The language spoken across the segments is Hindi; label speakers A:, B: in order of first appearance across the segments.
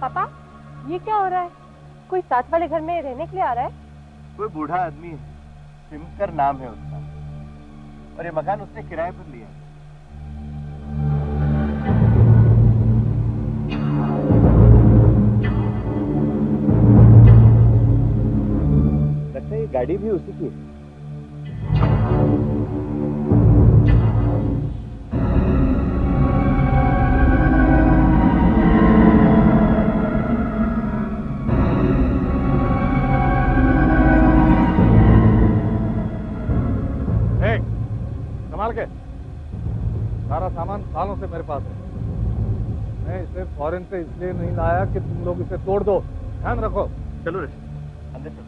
A: पापा, ये क्या हो रहा है? कोई साथ वाले घर में रहने के लिए आ रहा है?
B: कोई बूढ़ा आदमी है, सिमकर नाम है उसका, और ये मकान उसने किराए पर लिया है। लगता है ये गाड़ी भी उसी की है।
C: सारा सामान सालों से मेरे पास है। मैं इसे फॉरेन से इसलिए नहीं लाया कि तुम लोग इसे तोड़ दो। ध्यान रखो।
B: चलो ऋषि, अंदर चलो।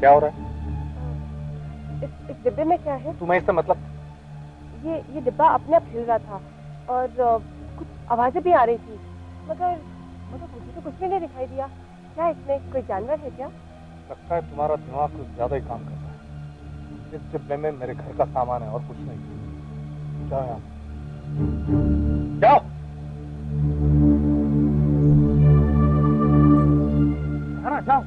C: क्या हो रहा है?
A: इस डिब्बे में क्या है?
C: तुम्हें इससे मतलब?
A: ये डिब्बा अपने आप हिल रहा था और कुछ आवाजें भी आ रही थी, मगर मुझे तो कुछ भी नहीं दिखाई दिया। क्या इसमें कोई जानवर है क्या?
C: लगता है तुम्हारा दिमाग कुछ ज्यादा ही काम करता है। इस डिब्बे में मेरे घर का सामान है और कुछ नहीं। जाओ यहाँ, जाओ। जाओ।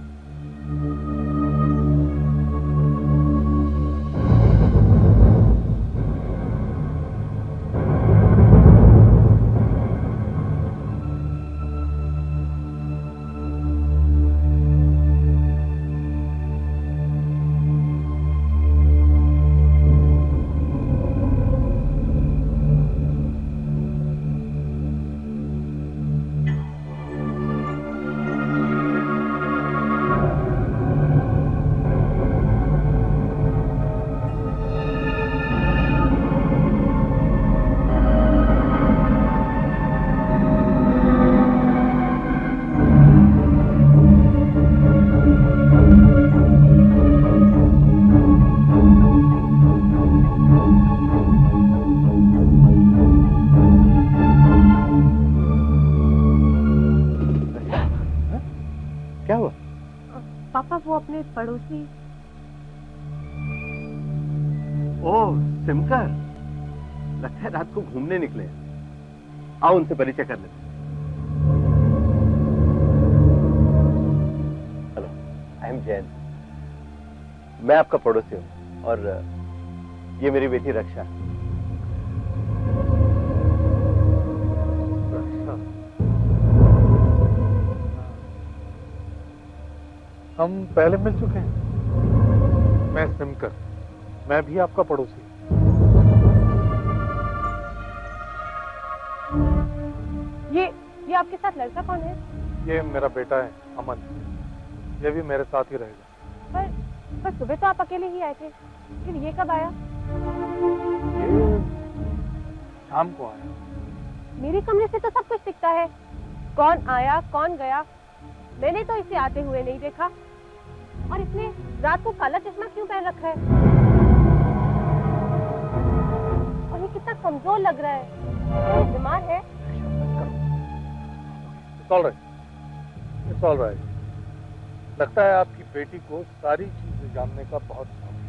A: पापा, वो अपने पड़ोसी।
B: ओह सिमकर, लगता है रात को घूमने निकले। आओ उनसे परिचय कर लेते। Hello, I am Jain. मैं आपका पड़ोसी हूँ और ये मेरी बेटी रक्षा।
C: हम पहले मिल चुके हैं। मैं सिमकर, मैं भी आपका पड़ोसी।
A: ये आपके साथ लड़का कौन है?
C: ये मेरा बेटा है अमन। ये भी मेरे साथ ही रहेगा।
A: पर सुबह तो आप अकेले ही आए थे, फिर ये कब आया?
C: ये शाम को आया।
A: मेरे कमरे से तो सब कुछ दिखता है। कौन आया कौन गया, मैंने तो इसे आते हुए नहीं देखा। और इसने रात को काला चश्मा क्यों पहन रखा है? और ये कितना कमजोर लग रहा है। बीमार है?
C: It's all right. लगता है आपकी बेटी को सारी चीजें जानने का बहुत शौक है।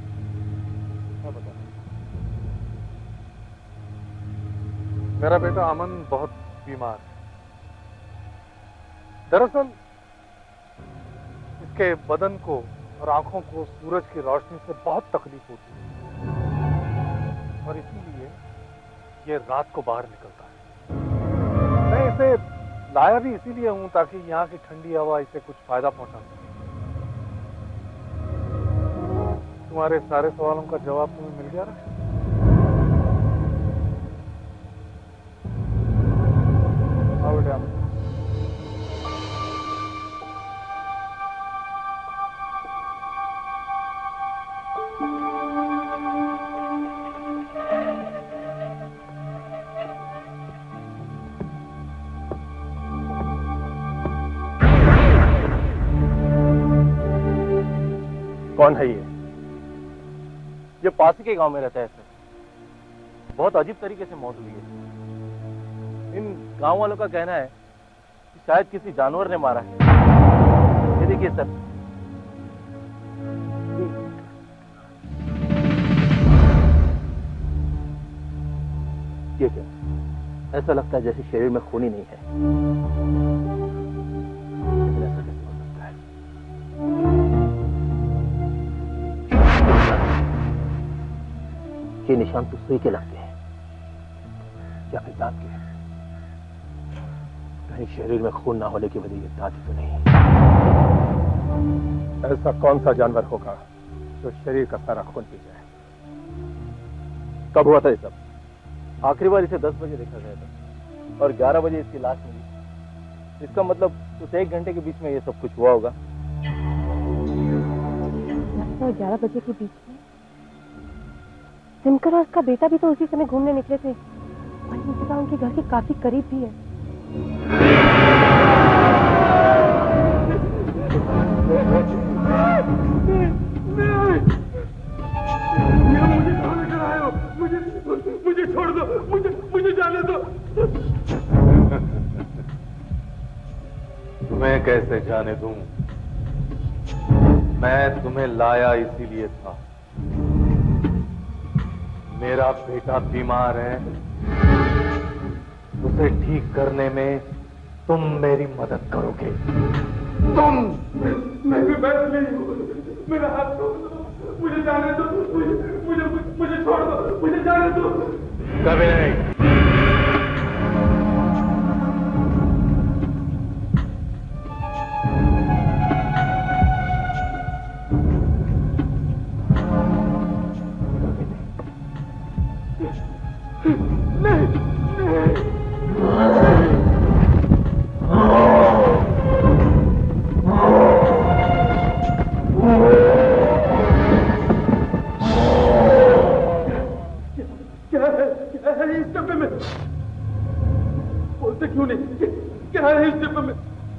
C: मैं बताऊं, मेरा बेटा अमन बहुत बीमार है। दरअसल इसके बदन को और आंखों को सूरज की रोशनी से बहुत तकलीफ होती है और इसीलिए ये रात को बाहर निकलता है। मैं इसे लाया भी इसीलिए हूं ताकि यहाँ की ठंडी हवा इसे कुछ फायदा पहुंचा सके। तुम्हारे सारे सवालों का जवाब तुम्हें मिल गया ना? आओ बेटा।
B: कौन है ये पास ही के गांव में रहता है सर। बहुत अजीब तरीके से मौत हुई है। इन गांव वालों का कहना है कि शायद किसी जानवर ने मारा है। ये देखिए सर। ये क्या? ऐसा लगता है जैसे शरीर में खून ही नहीं है। लेकिन ऐसा कैसे हो सकता है? ये निशान तो सुई के लगते हैं या फिर दांत के। कहीं शरीर में खून ना होने की वजह ये दांत तो नहीं।
C: ऐसा कौन सा जानवर होगा जो शरीर का सारा खून पी जाए?
B: कब हुआ था ये सब? आखिरी बार इसे 10 बजे देखा गया था और 11 बजे इसकी लाश मिली। इसका मतलब उस 1 घंटे के बीच में ये सब कुछ हुआ होगा।
A: 10 और 11 बजे के बीच में दिनकर और उसका बेटा भी तो उसी समय घूमने निकले थे और ये जगह उनके घर के काफी करीब भी है।
C: मुझे छोड़ दो, मुझे जाने दो।
D: तुम्हें कैसे जाने दूं? मैं तुम्हें लाया इसीलिए था। मेरा बेटा बीमार है, उसे ठीक करने में तुम मेरी मदद करोगे। तुम
C: मैं भी बैठ नहीं हूँ। मेरा हाथ छोड़ दो, मुझे जाने दो। मुझे छोड़ दो, मुझे जाने दो।
D: कभी नहीं।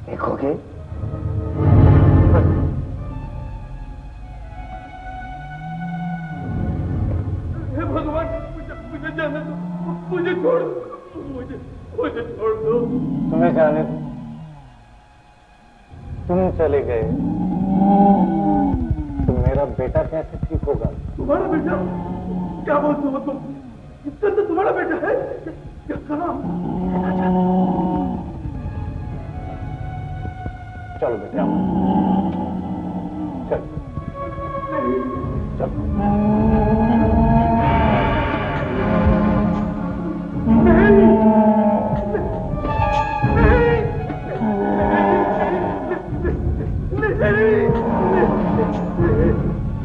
B: देखोगे?
C: हे भगवान, मुझे जाने दो। मुझे छोड़ दो। मुझे छोड़ दो।
D: तुम्हें जाने दो? तुम चले गए तो मेरा बेटा कैसे ठीक होगा?
C: तुम्हारा बेटा? क्या बोलते हो तुम? इसका तो तुम्हारा बेटा है। क्या कहा?
D: चलो बेटा, चलो चलो।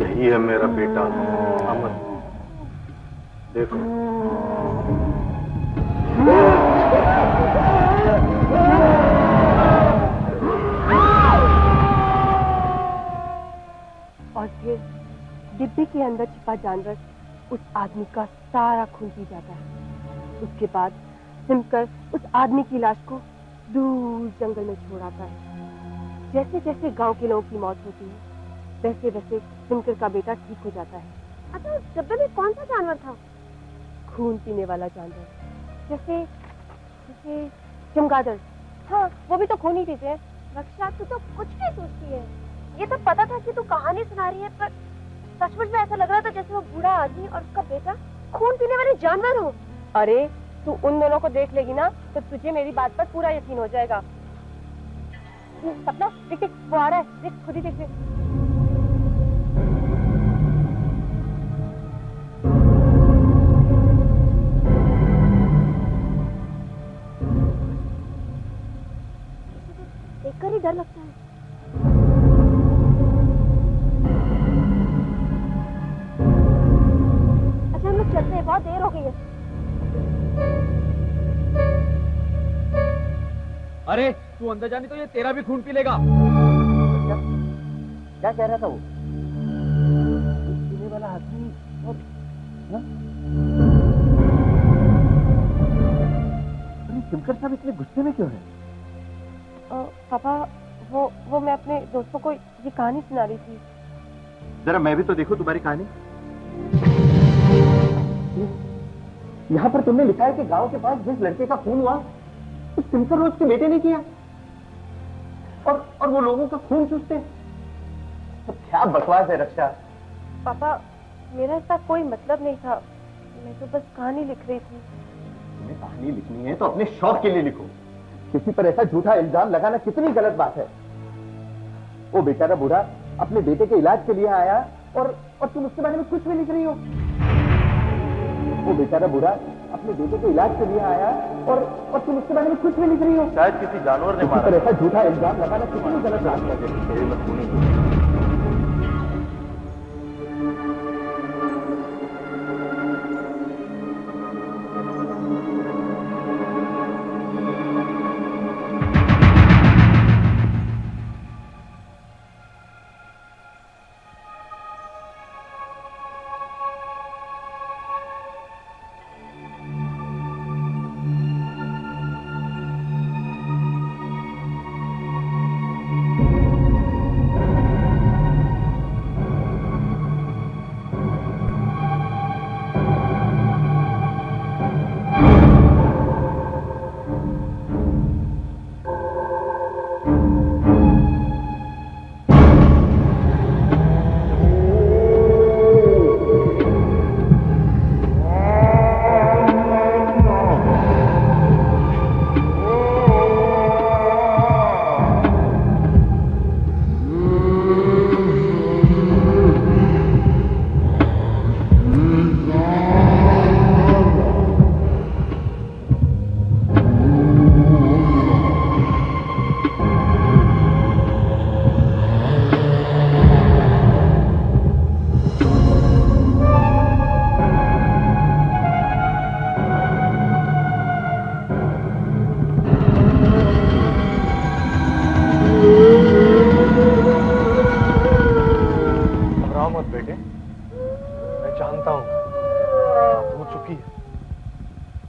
D: यही है मेरा बेटा अमर। देखो,
A: और फिर डिब्बे के अंदर छिपा जानवर उस आदमी का सारा खून पी जाता है। उसके बाद सिमकर उस आदमी की लाश को दूर जंगल में छोड़ आता है। जैसे जैसे गांव के लोगों की मौत होती है वैसे वैसे सिमकर का बेटा ठीक हो जाता है। अच्छा, उस डब्बे में कौन सा जानवर था? खून पीने वाला जानवर, जैसे जैसे चमगादड़। हाँ, वो भी तो खून ही पीते हैं। रक्षा, तू तो कुछ भी सोचती है। ये तो पता था कि तू कहानी सुना रही है, पर सचमुच में ऐसा लग रहा था जैसे वो बूढ़ा आदमी और उसका बेटा खून पीने वाले जानवर हो। अरे, तू उन दोनों को देख लेगी ना तो तुझे मेरी बात पर पूरा यकीन हो जाएगा। सपना, देख देख, वो आ रहा है। देख, खुद ही देख ले। देखकर ही डर लगता है। गई है।
E: अरे तू अंदर जानी तो ये तेरा भी खून पी लेगा।
B: क्या कह रहा था वो? पीने वाला आदमी और दिनकर साहब इतने गुस्से में क्यों है?
A: पापा वो मैं अपने दोस्तों को ये कहानी सुना रही थी।
B: जरा मैं भी तो देखूं तुम्हारी कहानी। यहाँ पर तुमने लिखा है कि गांव के पास जिस लड़के का खून हुआ उस दिनकर रोज के बेटे ने किया और वो लोगों का खून चूसते। तो क्या बकवास है रक्षा।
A: पापा मेरा इसका कोई मतलब नहीं था, मैं तो बस कहानी लिख रही थी।
B: तुम्हें कहानी लिखनी है तो अपने शौक के लिए लिखो। किसी पर ऐसा झूठा इल्जाम लगाना कितनी गलत बात है। वो बेचारा बूढ़ा अपने बेटे के इलाज के लिए आया और तुम उसके बारे में कुछ भी लिख रही हो। वो बेचारा बूढ़ा अपने बेटे के इलाज के लिए आया और तुम उसके बारे में कुछ भी लिख रही हो। शायद किसी जानवर ने मारा। ऐसा झूठा इल्जाम लगाना कितनी गलत बात है।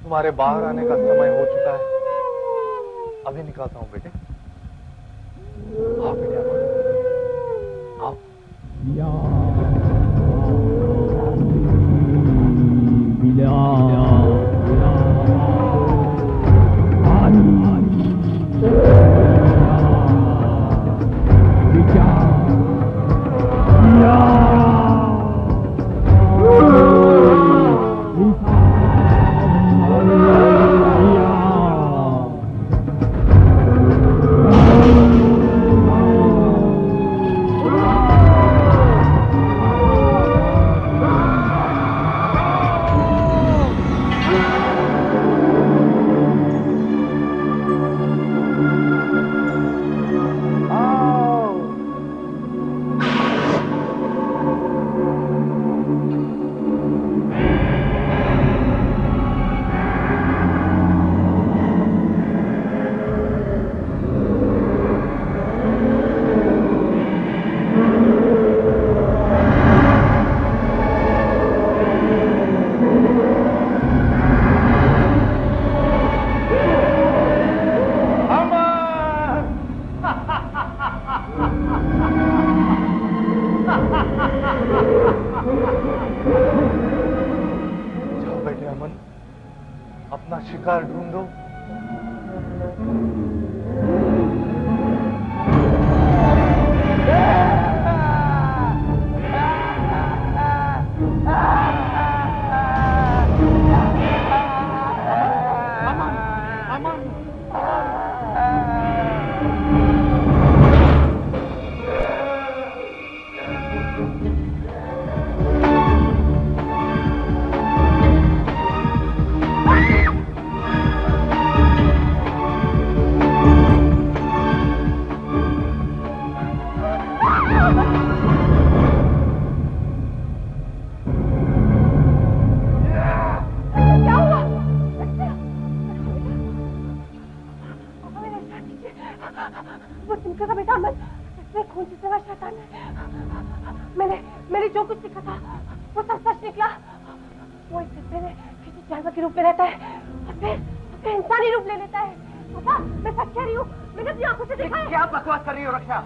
C: तुम्हारे बाहर आने का समय हो चुका है। अभी निकलता हूं बेटे। आओ बेटे आओ। अपना शिकार ढूंढो।
A: वो सिमकर का बेटा अमन इसमें खून से सवा शैतान है। मैंने जो कुछ सीखा था वो सब सच निकला। वो इस कस्बे में किसी जानवर के रूप में रहता है और फिर इंसानी रूप ले लेता है। पापा मैं सच कह रही हूँ, मैंने अपनी आंखों से देखा है।
D: क्या बकवास कर रही हो रक्षा?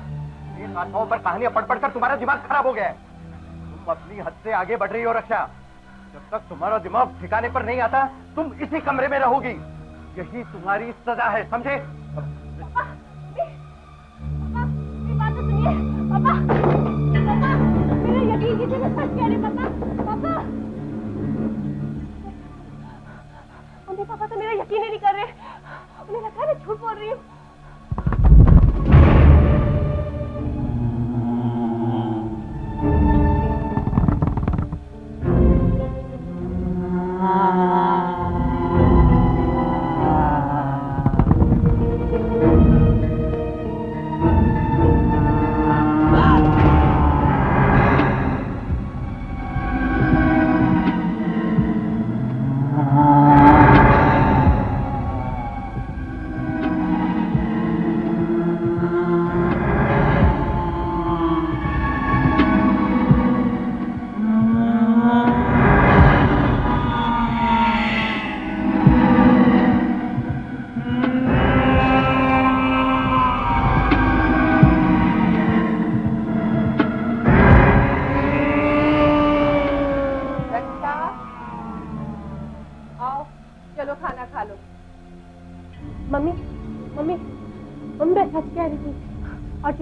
D: ये नाटकों पर कहानियां पढ़ पढ़कर तुम्हारा दिमाग खराब हो गया है। तुम अपनी हद से आगे बढ़ रही हो रक्षा। जब तक तुम्हारा दिमाग ठिकाने पर नहीं आता तुम इसी कमरे में रहोगी। यही तुम्हारी सजा है, समझे?
A: पापा मेरी बात तो सुनिए। पापा मेरा यकीन कीजिए, मैं सच कह रही हूँ। पापा मम्मी पापा तो मेरा यकीन ही नहीं कर रहे। उन्हें लगता है मैं झूठ बोल रही हूँ।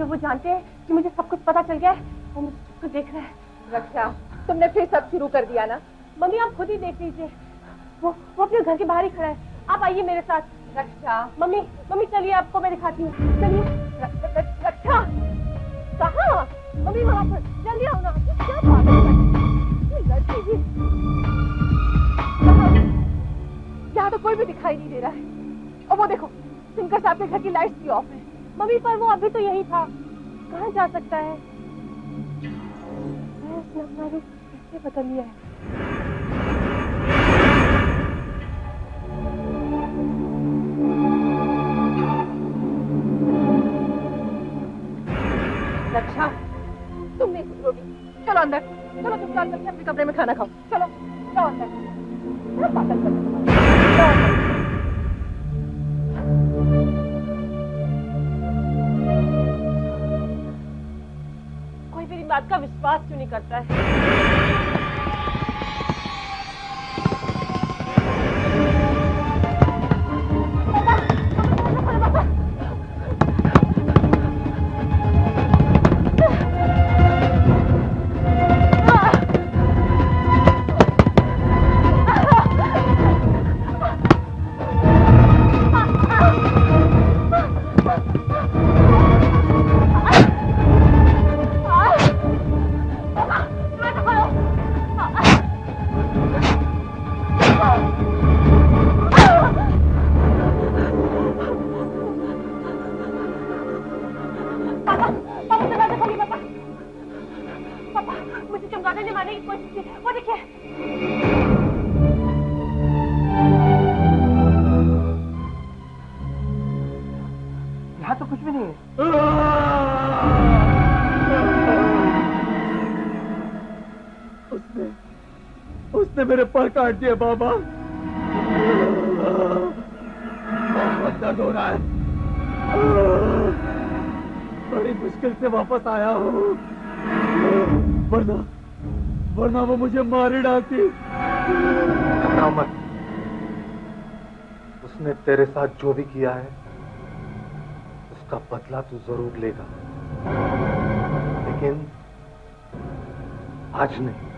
A: वो जानते हैं कि मुझे सब कुछ पता चल गया है, वो मुझे सबको देख रहे हैं। रक्षा तुमने फिर सब शुरू कर दिया ना? मम्मी आप खुद ही देख लीजिए, वो अपने घर के बाहर ही खड़ा है। आप आइए मेरे साथ। रक्षा मम्मी चलिए, आपको मैं दिखाती हूँ। चलिए। रक्षा कहाँ? मम्मी वहाँ पर, जल्दी आओ ना। क्या बात है लड़की जी? यहाँ तो कोई भी दिखाई नहीं दे रहा है। और वो देखो सिंकर साहब के घर की लाइट्स भी ऑफ है। मम्मी पर वो अभी तो यही था, कहाँ जा सकता है? उसने अपना रूप कैसे बदल लिया है? रक्षा तुम नहीं सुधरोगी। चलो अंदर, चलो चुपचाप करके अपने कमरे में खाना खाओ। चलो जाओ अंदर। क्या पागल कर रही हो? जाओ अंदर। मेरी बात का विश्वास क्यों नहीं करता है?
E: उसने मेरे पर काट दिया बाबा। बहुत दर्द हो रहा है। बड़ी मुश्किल से वापस आया हूँ, वरना वो मुझे मार ही डालती।
C: मत, उसने तेरे साथ जो भी किया है उसका बदला तू जरूर लेगा, लेकिन आज नहीं।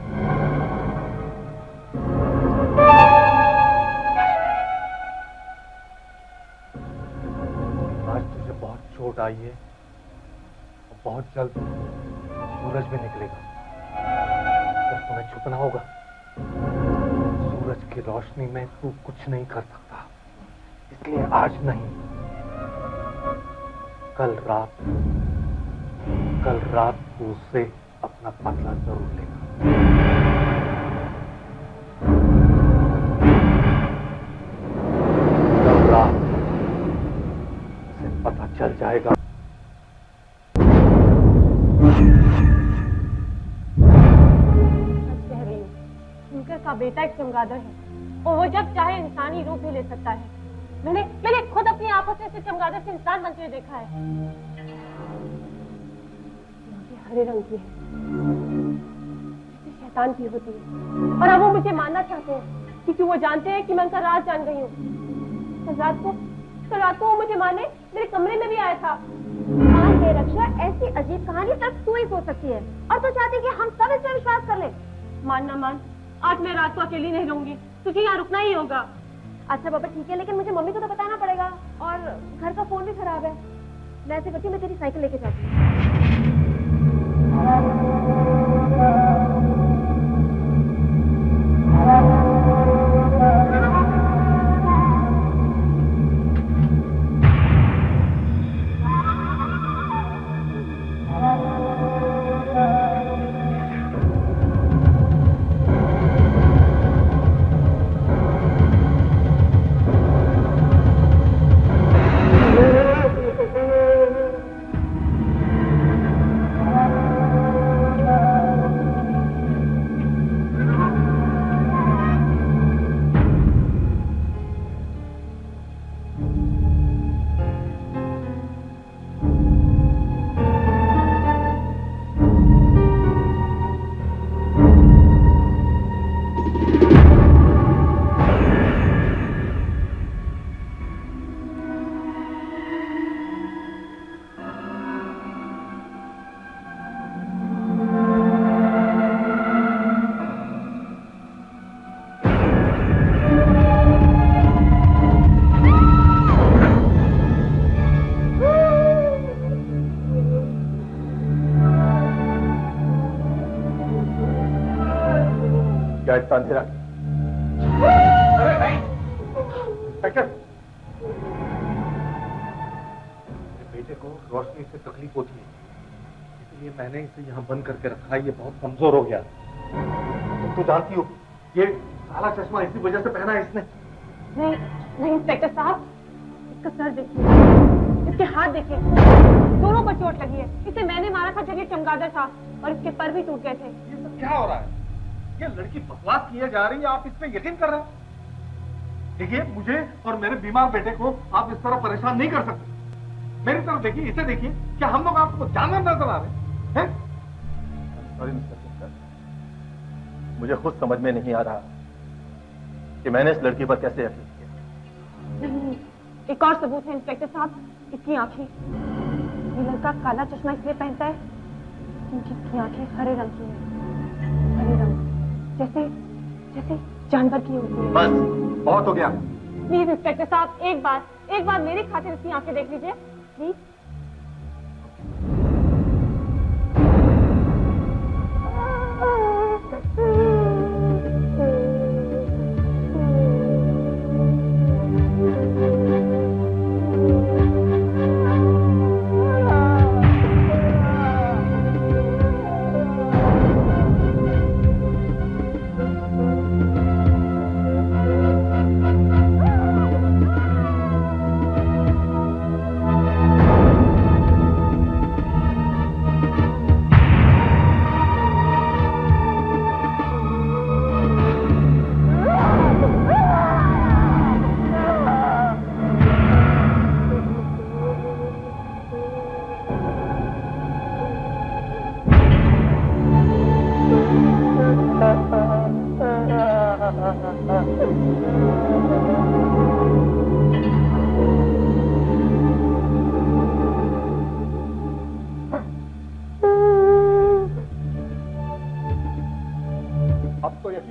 C: आज तुझे बहुत चोट आई है और बहुत जल्द सूरज भी निकलेगा। अगर तुम्हें छुपना होगा, सूरज की रोशनी में तू कुछ नहीं कर सकता, इसलिए आज नहीं, कल रात तू उससे अपना बदला जरूर लेगा। कल रात उसे पता चल चल जाएगा।
A: सच कह रही हूँ, हिमकर का बेटा एक चमगादड़ है और वो जब चाहे इंसानी रूप भी ले सकता है। मैंने खुद अपनी आंखों से इसे चमगादड़ से इंसान बनते हुए देखा है। ये हरे रंग की है, जैसे शैतान की होती है, और अब वो मुझे मानना चाहते हैं क्योंकि वो जानते हैं कि मैं उनका राज जान गई हूँ। कल रात को वो मुझे मारने मेरे कमरे में भी आया था।
F: मान ले रक्षा, ऐसी अजीब कहानी सिर्फ तू ही सोच सकती है और तू चाहती कि हम सब इस पर विश्वास कर ले।
A: मान ना मान, आज मैं रात को अकेली नहीं रहूंगी, तुझे यहाँ रुकना ही होगा।
F: अच्छा बाबा ठीक है, लेकिन मुझे मम्मी को तो बताना पड़ेगा और घर का फोन भी खराब है। मैं ऐसे करती हूँ, मैं तेरी साइकिल लेके जाती हूँ।
B: क्या इतना अंधेरा?
C: अरे नहीं इंस्पेक्टर, मेरे बेटे को रोशनी से तकलीफ होती है, इसलिए मैंने इसे यहाँ बंद करके रखा है। ये बहुत कमजोर हो गया। तुम तो जानती हो ये काला चश्मा इसी वजह से पहना है इसने।
A: नहीं इंस्पेक्टर साहब, इसका सर देखिए, इसके हाथ देखिए, दोनों पर चोट लगी है। इसे मैंने मारा था जब ये चमगादड़ था और इसके पर भी टूट गए थे।
C: ये सब क्या हो रहा है? ये लड़की बकवास किए जा रही है, आप इस पे यकीन कर रहे हैं? देखिए, मुझे और मेरे बीमार बेटे को आप इस तरह परेशान नहीं कर सकते। मेरी तरफ देखिए, इसे देखिए, क्या हम लोग आपको जानवर नजर आ रहे हैं?
B: सॉरी मिस्टर सिंह, मुझे खुद समझ में नहीं आ रहा कि मैंने इस लड़की पर कैसे यकीन किया।
A: नहीं, एक और सबूत है इंस्पेक्टर साहब, इसकी आंखें। ये लड़का काला चश्मा इसलिए पहनता है क्योंकि इसकी आंखें हरे रंग की हैं। हरे रंग जैसे जानवर की होती है।
C: बस बहुत हो गया।
A: प्लीज इंस्पेक्टर साहब, एक बार मेरी खातिर इसकी आंखें देख लीजिए प्लीज।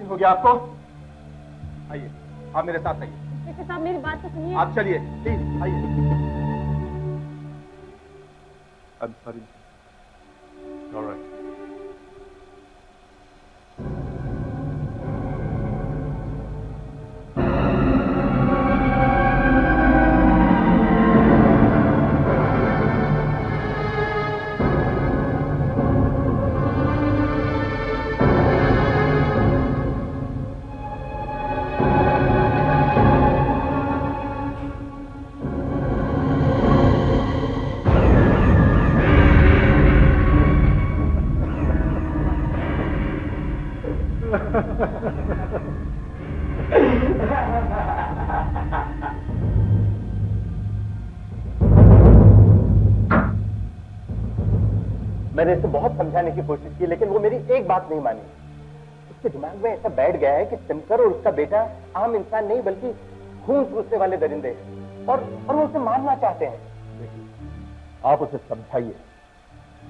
C: हो गया आपको? आइए, आप मेरे साथ आइए।
A: इंस्पेक्टर साहब, मेरी बात तो सुनिए।
C: आप चलिए, प्लीज आइए।
B: I'm sorry.
C: All right.
D: मैंने इसे बहुत समझाने की कोशिश की, लेकिन वो मेरी एक बात नहीं मानी। उसके दिमाग में ऐसा बैठ गया है कि सिमकर और उसका बेटा आम इंसान नहीं बल्कि खून चूसने वाले दरिंदे हैं, और वो उसे मारना चाहते हैं। देखिए, आप उसे समझाइए।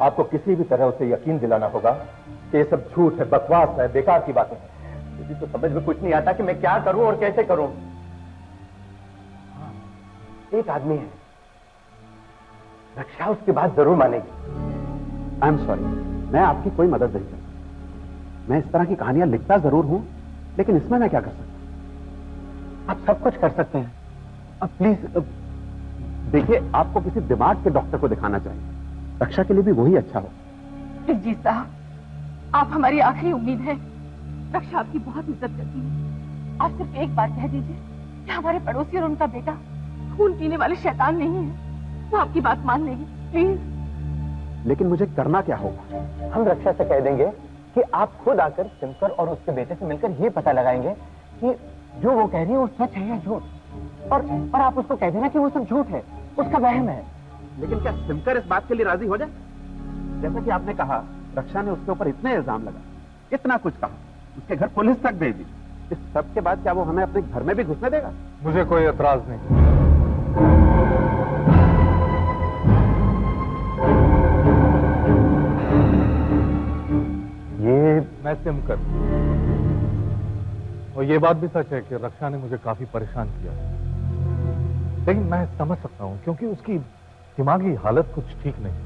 D: आपको किसी भी तरह उसे यकीन दिलाना होगा कि ये सब झूठ है, बकवास है, बेकार की बातें हैं। मुझे तो समझ में कुछ नहीं आता कि मैं क्या करूं और कैसे करूं। एक आदमी है, रक्षा उसकी बात जरूर मानेगी।
G: आई एम सॉरी, मैं आपकी कोई मदद नहीं कर सकता। मैं इस तरह की कहानियां लिखता जरूर हूं, लेकिन इसमें मैं क्या कर सकता?
D: आप सब कुछ कर सकते हैं।
G: अब प्लीज देखिए, आपको किसी दिमाग के डॉक्टर को दिखाना चाहिए। रक्षा के लिए भी वही अच्छा हो।
H: जगजीत साहब, आप हमारी आखिरी उम्मीद है। रक्षा आपकी बहुत इज्जत करती है। आप सिर्फ एक बार कह दीजिए कि हमारे पड़ोसी और उनका बेटा खून पीने वाले शैतान नहीं है, वो आपकी बात मान लेगी। प्लीज।
G: लेकिन मुझे करना क्या होगा?
D: हम रक्षा से कह देंगे कि आप खुद आकर सिमकर और उसके बेटे से मिलकर ये पता लगाएंगे कि जो वो कह रही है वो सच है या झूठ, और आप उसको कह देना कि वो सब झूठ है, उसका वहम है।
G: लेकिन क्या सिमकर इस बात के लिए राजी हो जाए? जैसा कि आपने कहा, रक्षा ने उसके ऊपर इतने इल्जाम लगा, इतना कुछ कहा, उसके घर पुलिस तक भेजी। इस सब के बाद क्या वो हमें अपने घर में भी घुसने देगा?
C: मुझे कोई एतराज नहीं।
D: ये
C: मैं सिमकर, और ये बात भी सच है कि रक्षा ने मुझे काफी परेशान किया, लेकिन मैं समझ सकता हूं क्योंकि उसकी दिमागी हालत कुछ ठीक नहीं।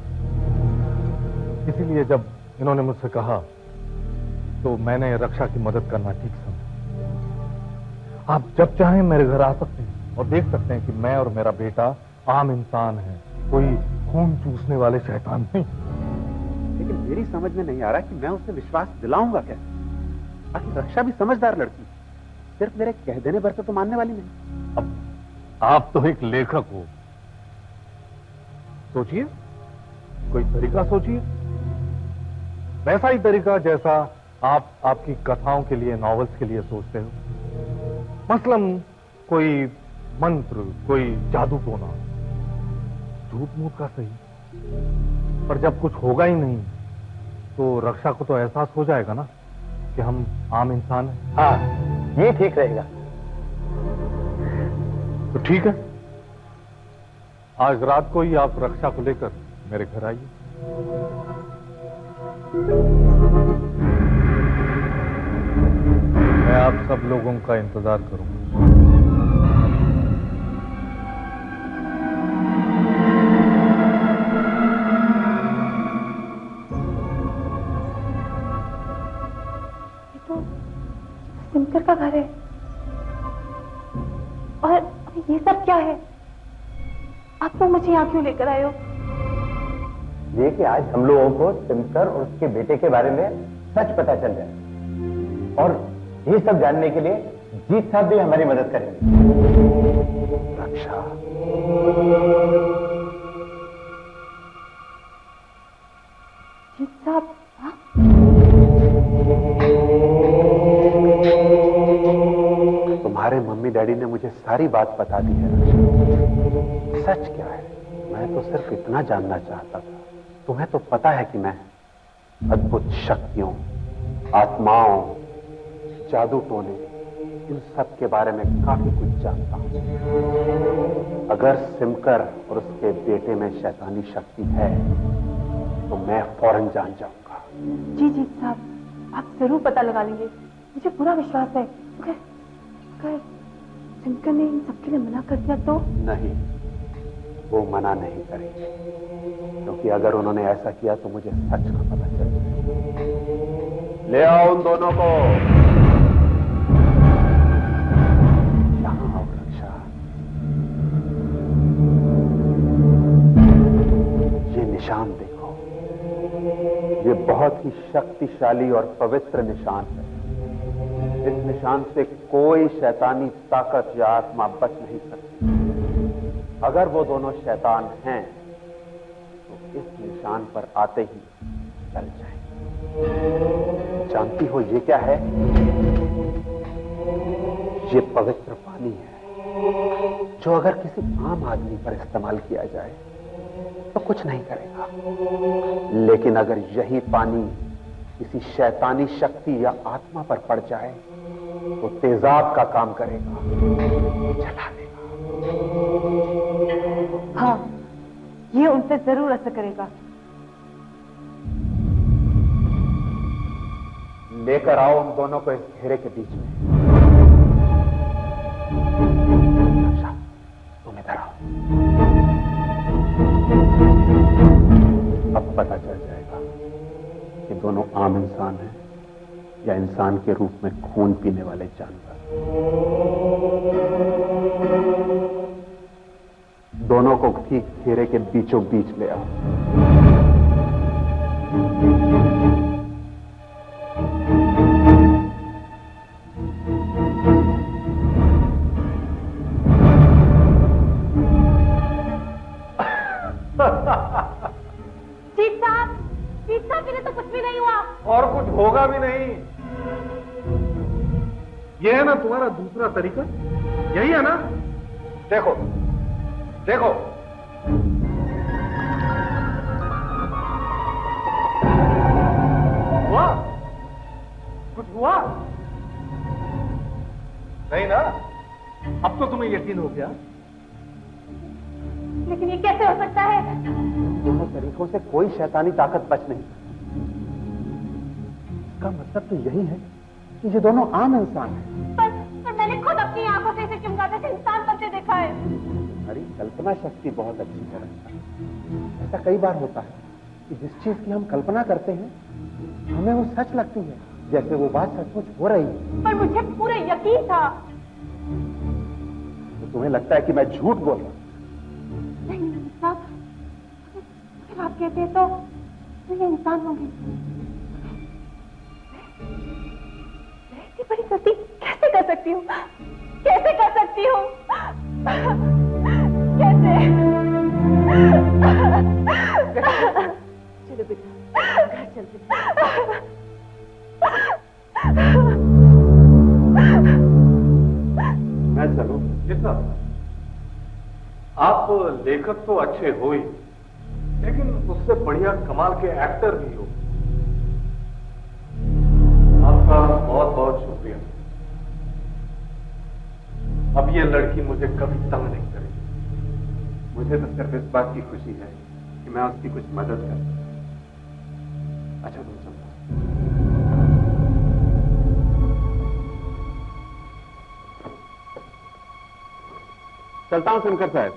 C: इसीलिए जब इन्होंने मुझसे कहा तो मैंने रक्षा की मदद करना ठीक समझा। आप जब चाहें मेरे घर आ सकते हैं और देख सकते हैं कि मैं और मेरा बेटा आम इंसान है, कोई खून चूसने वाले शैतान नहीं।
G: लेकिन मेरी समझ में नहीं आ रहा कि मैं उसे विश्वास दिलाऊंगा कैसे? आखिर रक्षा भी समझदार लड़की, सिर्फ मेरे कह देने पर से तो मानने वाली नहीं।
C: अब आप तो एक लेखक हो, सोचिए, कोई तरीका सोचिए, वैसा ही तरीका जैसा आप आपकी कथाओं के लिए, नॉवेल्स के लिए सोचते हो। मसलन कोई मंत्र, कोई जादू टोना, झूठ मूठ का सही, पर जब कुछ होगा ही नहीं तो रक्षा को तो एहसास हो जाएगा ना कि हम आम इंसान हैं।
D: हाँ, ये ठीक रहेगा।
C: तो ठीक है, आज रात को ही आप रक्षा को लेकर मेरे घर आइए। मैं आप सब लोगों का इंतजार करूंगा।
F: ये तो सिमकर का घर है, और ये सब क्या है? आप लोग मुझे यहाँ क्यों लेकर आए हो?
D: ये कि आज हम लोगों को सिमकर और उसके बेटे के बारे में सच पता चल जाए, और ये सब जानने के लिए जीत साहब भी हमारी मदद करेंगे।
G: रक्षा,
F: जीत साहब, हाँ?
G: तुम्हारे मम्मी डैडी ने मुझे सारी बात बता दी है। रक्षा, सच क्या है? मैं तो सिर्फ इतना जानना चाहता था। तुम्हें तो पता है कि मैं अद्भुत शक्तियों, आत्माओं, जादू टोने, इन सब के बारे में काफी कुछ जानता हूं। अगर सिमकर और उसके बेटे में शैतानी शक्ति है तो मैं फौरन जान जाऊंगा।
F: जी जीत साहब, आप जरूर पता लगा लेंगे, मुझे पूरा विश्वास है। अगर सिमकर ने इन सबके लिए मना कर दिया तो?
G: नहीं, वो मना नहीं करेंगे, क्योंकि अगर उन्होंने ऐसा किया तो मुझे सच का पता चल जाएगा। ले आओ उन दोनों को। यहां आओ रक्षा। ये निशान देखो, ये बहुत ही शक्तिशाली और पवित्र निशान है। इस निशान से कोई शैतानी ताकत या आत्मा बच नहीं सकती। अगर वो दोनों शैतान हैं तो इस निशान पर आते ही चल जाएं। जानती हो ये क्या है? ये पवित्र पानी है, जो अगर किसी आम आदमी पर इस्तेमाल किया जाए तो कुछ नहीं करेगा। लेकिन अगर यही पानी किसी शैतानी शक्ति या आत्मा पर पड़ जाए तो तेजाब का काम करेगा, जला देगा।
A: हाँ, ये उन पे जरूर असर करेगा।
G: लेकर आओ उन दोनों को इस घेरे के बीच में। अच्छा, तुम इधर आओ। अब पता चल जाएगा कि दोनों आम इंसान हैं या इंसान के रूप में खून पीने वाले जानवर। दोनों को ठीक घेरे के बीचों बीच ले आओ।
A: जीत साहब के लिए तो कुछ भी नहीं हुआ
C: और कुछ होगा भी नहीं। यह है ना तुम्हारा दूसरा तरीका, यही है ना? देखो देखो, हुआ? कुछ हुआ नहीं ना? अब तो तुम्हें यकीन हो गया।
A: लेकिन ये कैसे हो सकता है?
G: दोनों तरीकों से कोई शैतानी ताकत बच नहीं सकती। इसका मतलब तो यही है कि ये दोनों आम इंसान हैं।
A: पर मैंने खुद अपनी आंखों से इसे चिमगाते से इंसान बनते देखा है।
G: हमारी कल्पना शक्ति बहुत अच्छी है रक्षा। ऐसा कई बार होता है कि जिस चीज की हम कल्पना करते हैं हमें वो सच लगती है, जैसे वो बात सचमुच हो रही है।
A: पर मुझे पूरा यकीन था।
G: तो तुम्हें लगता है कि मैं झूठ बोल रहा हूं?
A: नहीं साहब, अगर आप कहते हैं तो ये इंसान होंगे। मैं इतनी बड़ी गलती कैसे कर सकती हूँ? कैसे कर सकती हूँ? कैसे? चलो बेटा, घर चलते हैं।
G: मैं चलूं?
C: आप लेखक तो अच्छे हो ही, लेकिन उससे बढ़िया कमाल के एक्टर भी हो। आपका बहुत बहुत शुक्रिया। अब ये लड़की मुझे कभी तंग नहीं करेगी।
G: मुझे तो सिर्फ इस बात की खुशी है कि मैं उसकी कुछ मदद कर सकूं। अच्छा तुम चलो। चलता हूं शंकर साहब।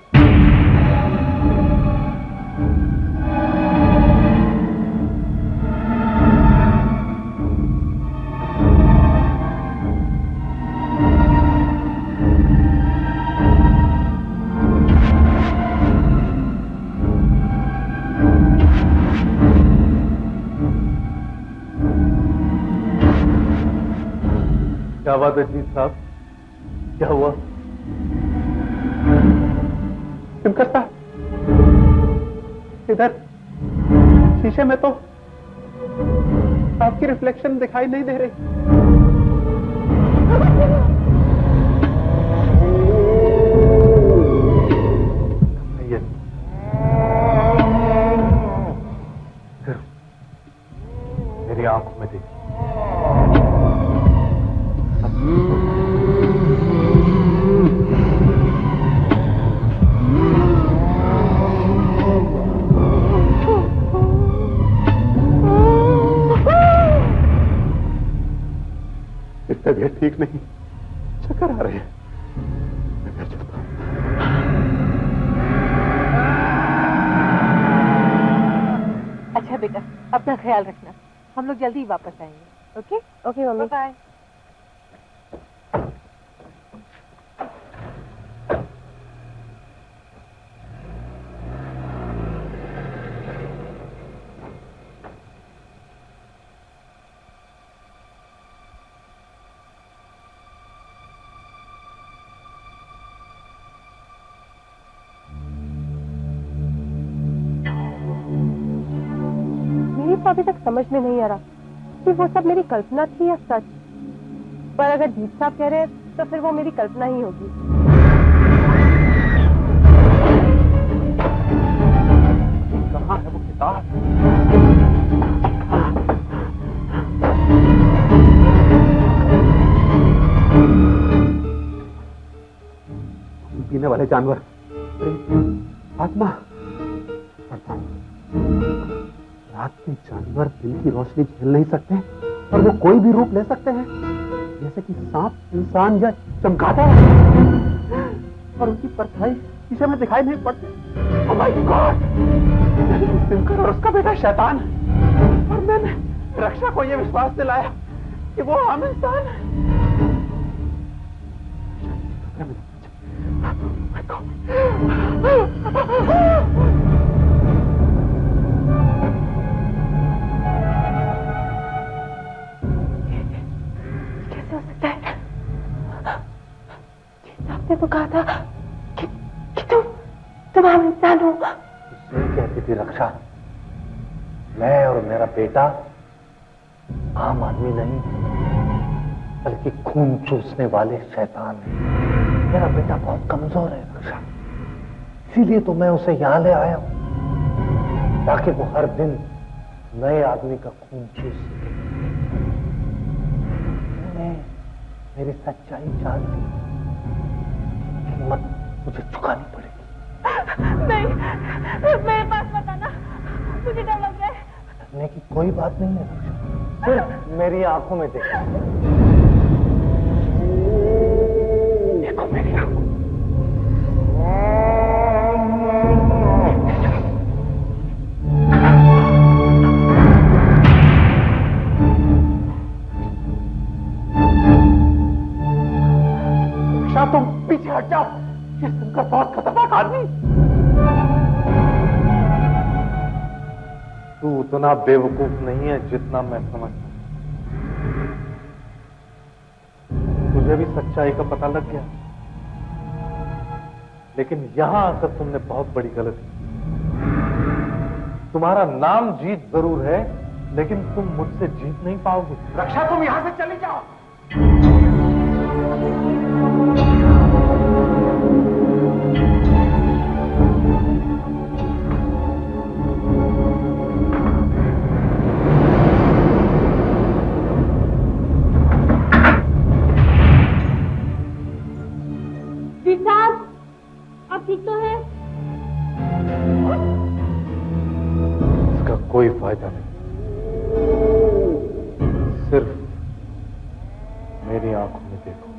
C: क्या बात है जीत साहब, क्या हुआ?
G: शंकर साहब, इधर शीशे में तो आपकी रिफ्लेक्शन दिखाई नहीं दे रही।
C: मेरी आंखों में देखिए।
G: तबीयत ठीक नहीं, चक्कर आ रहे हैं। मैं घर चलता हूं।
H: अच्छा बेटा, अपना ख्याल रखना, हम लोग जल्दी ही वापस आएंगे। Okay
A: okay mummy.
H: बाय।
A: तो अभी तक समझ में नहीं आ रहा कि वो सब मेरी कल्पना थी या सच। पर अगर जीत साहब कह रहे हैं तो फिर वो मेरी कल्पना ही होगी।
C: शैतान।
G: पीने वाले जानवर, आत्मा। रात के जानवर दिन की रोशनी झेल नहीं सकते और वो कोई भी रूप ले सकते हैं, जैसे कि सांप, इंसान या चमगादड़, और उनकी परछाई शीशे में दिखाई नहीं पड़ती। Oh my God! सिमकर और उसका बेटा शैतान, और मैंने रक्षा को यह विश्वास दिलाया कि वो आम इंसान है।
F: कैसे हो सकता है? आपने तो कहा था कि तुम आम इंसान हो।
C: सही कहती थी रक्षा, मैं और मेरा बेटा आम आदमी नहीं बल्कि खून चूसने वाले शैतान हैं। मेरा बेटा बहुत कमजोर है रक्षा, इसीलिए तो मैं उसे यहां ले आया हूं ताकि वो हर दिन नए आदमी का खून चूस सके। मैंने मेरी सच्चाई जान ली, कीमत मुझे चुकानी पड़ेगी।
F: नहीं, मेरे पास मत आना, मुझे डर लग रहा है।
C: डरने की कोई बात नहीं है रक्षा, सिर्फ मेरी आंखों में देखो। देखो मेरी आंखों। रक्षा तुम पीछे हट जाओ, ये सुनकर बहुत खतरनाक आदमी। तू उतना बेवकूफ नहीं है जितना मैं समझता हूं। तुझे भी सच्चाई का पता लग गया, लेकिन यहां आकर तुमने बहुत बड़ी गलती की। तुम्हारा नाम जीत जरूर है, लेकिन तुम मुझसे जीत नहीं पाओगे।
D: रक्षा तुम यहां से चली जाओ।
F: आप ठीक तो है?
C: इसका कोई फायदा नहीं, सिर्फ मेरी आंखों में देखो।